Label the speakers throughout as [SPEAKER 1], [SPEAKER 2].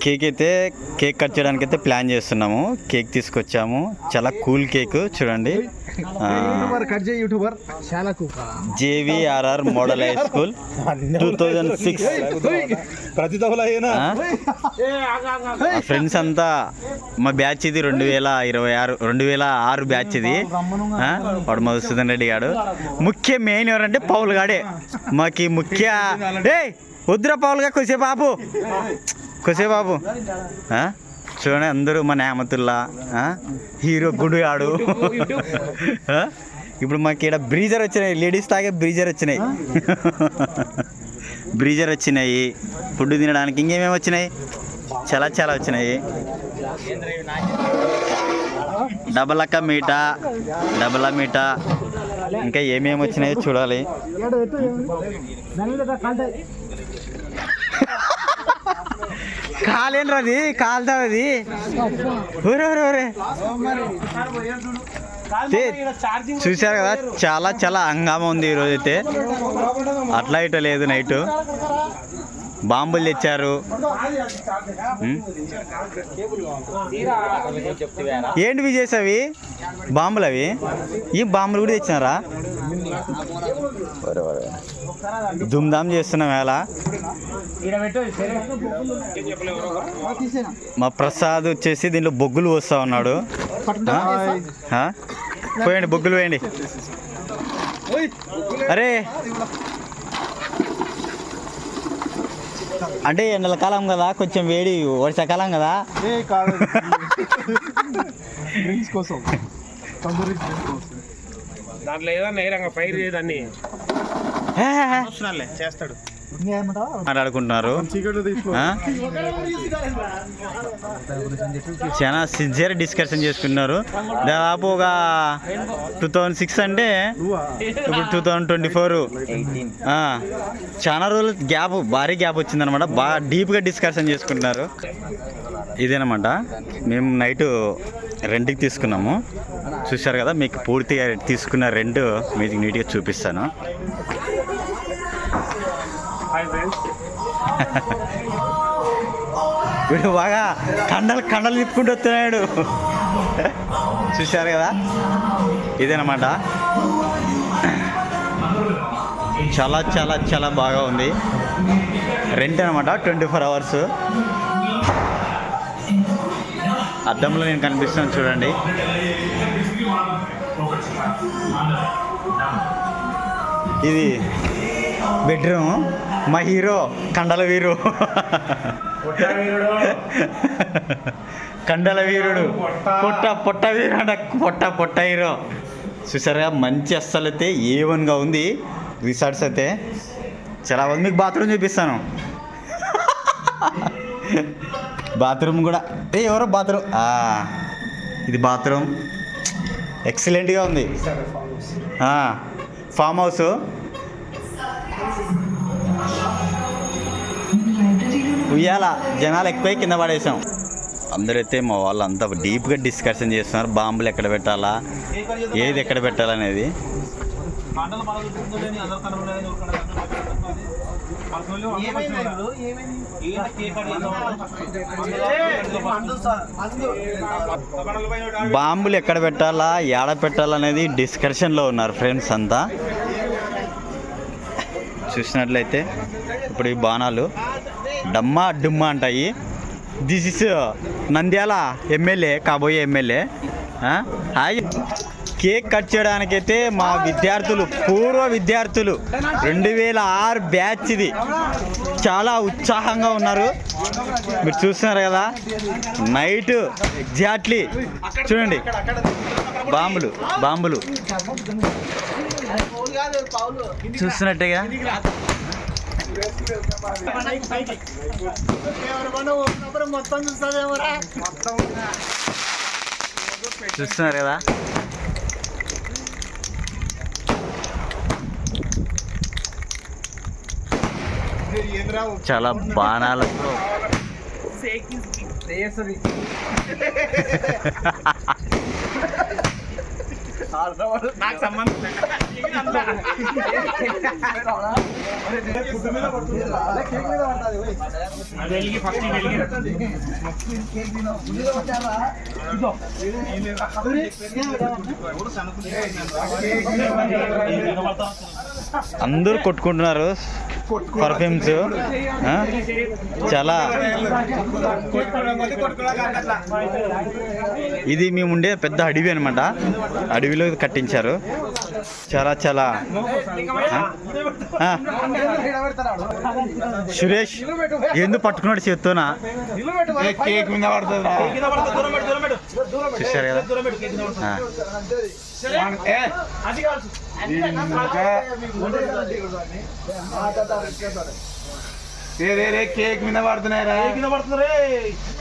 [SPEAKER 1] Cake అయితే cake cut చేయడానికి అయితే ప్లాన్ చేస్తున్నాము. కేక్ తీసుకొచ్చాము, చాలా కూల్ కేక్ చూడండి. JVRR model high school 2006. Friends అంతా మా బ్యాచ్ ఇది 2006 బ్యాచ్ ఇది. వాడు మధుసూదన్ రెడ్డి గాడు. ముఖ్య మెయిన్ ఎవరంటే పౌల్ గాడే మాకి ముఖ్య. వద్దురా పౌల్గా కొద్దిసేపు చూడండి అందరూ మన నేమతుల్లా హీరో గుడిగాడు. ఇప్పుడు మాకు ఇక్కడ బ్రీజర్ వచ్చినాయి, లేడీస్ తాగే బ్రీజర్ వచ్చినాయి. ఫుడ్ తినడానికి ఇంకేమేమి వచ్చినాయి, చాలా వచ్చినాయి. డబల్ మీటా ఇంకా ఏమేమి వచ్చినాయో చూడాలి. కాలేనరా అది, కాలుతావు అది. చూశారు కదా, చాలా హంగామా ఉంది ఈరోజు అయితే. అట్లా ఇట్లా లేదు. నైట్ బాంబులు తెచ్చారు. ఏంటి విజయస్ అవి బాంబులు? అవి ఈ బాంబులు కూడా తెచ్చినారా? దుమ్దాం చేస్తున్నాం. ఎలా మా ప్రసాద్ వచ్చేసి దీంట్లో బొగ్గులు పోస్తా ఉన్నాడు. పోయండి బొగ్గులు వేయండి. అరే అంటే ఎండల కాలం కదా, కొంచెం వేడి, వర్షాకాలం కదా.
[SPEAKER 2] దాంట్లో ఏదన్నా ఫైర్ చేయదాన్ని చేస్తాడు.
[SPEAKER 1] మాట్లాడుకుంటున్నారు. చాలా సిన్సియర్ డిస్కషన్ చేసుకున్నారు. దాదాపు ఒక 2006 అంటే ఇప్పుడు 2024. చాలా రోజులు గ్యాప్, భారీ గ్యాప్ వచ్చిందనమాట. బాగా డీప్గా డిస్కషన్ చేసుకుంటున్నారు. ఇదేనమాట మేము నైట్ రెంట్కి తీసుకున్నాము. చూశారు కదా, మీకు పూర్తిగా తీసుకున్న రెంట్ మీకు నీట్గా చూపిస్తాను. వీడు బాగా కండలు తిప్పుకుంటూ వస్తున్నాడు. చూశారు కదా, ఇదేనమాట. చాలా బాగా ఉంది. రెంట్ అనమాట 24 hours. అద్దంలో నేను కనిపిస్తున్నాను చూడండి. ఇది బెడ్రూమ్. మా హీరో కండల వీరు, పొట్ట వీరు అంట. పొట్ట హీరో. చూసారా, మంచి అస్సలు అయితే A1గా ఉంది రిసార్ట్స్ అయితే. చాలా బాగుంది. మీకు బాత్రూమ్ చూపిస్తాను. బాత్రూమ్ కూడా ఎవరో బాత్రూమ్. ఇది బాత్రూమ్ ఎక్సలెంట్గా ఉంది. Farm house. ఉయ్యాల జనాలు ఎక్కువ కింద పడేసాం. అందరైతే మా వాళ్ళు అంతా డీప్గా డిస్కషన్ చేస్తున్నారు. బాంబులు ఎక్కడ పెట్టాలా, ఏది ఎక్కడ పెట్టాలనేది. బాంబులు ఎక్కడ పెట్టాలా, ఏడ పెట్టాలనేది డిస్కషన్లో ఉన్నారు ఫ్రెండ్స్ అంతా. చూసినట్లయితే ఇప్పుడు ఈ బాణాలు డమ్మా డుమ్మా అంటాయి. దిస్ ఇస్ నంద్యాల ఎమ్మెల్యే, కాబోయే ఎమ్మెల్యే. కేక్ కట్ చేయడానికైతే మా విద్యార్థులు, పూర్వ విద్యార్థులు 2006 బ్యాచ్ ఇది, చాలా ఉత్సాహంగా ఉన్నారు. మీరు చూస్తున్నారు కదా, నైట్ ఎగ్జాక్ట్లీ చూడండి బాంబులు చూస్తున్నట్టుగా. చూస్తున్నారు కదా, చాలా బాణాలతో
[SPEAKER 2] నాకు సంబంధం వెలిగి ఫస్ట్ వెలిగి
[SPEAKER 1] అందరూ కొట్టుకుంటున్నారు పర్ఫ్యూమ్స్. చాలా ఇది మేము ఉండే పెద్ద అడవి అనమాట. అడవిలో కట్టించారు. చాలా చాలా సురేష్ ఎందుకు పట్టుకున్నాడు చేత్తోనా?
[SPEAKER 3] కేక్ మీద పడుతుంది.
[SPEAKER 1] చూశారు కదా.
[SPEAKER 3] కేక్ మీద పడుతున్నారా?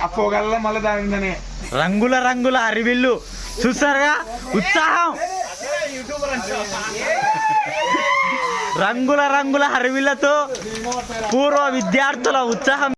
[SPEAKER 3] ఆ పొగల్లో మళ్ళీ దాని మీదనే
[SPEAKER 1] రంగుల రంగుల అరివిల్లు చూసారుగా. ఉత్సాహం రంగుల రంగుల అరివిల్లతో పూర్వ విద్యార్థుల ఉత్సాహం.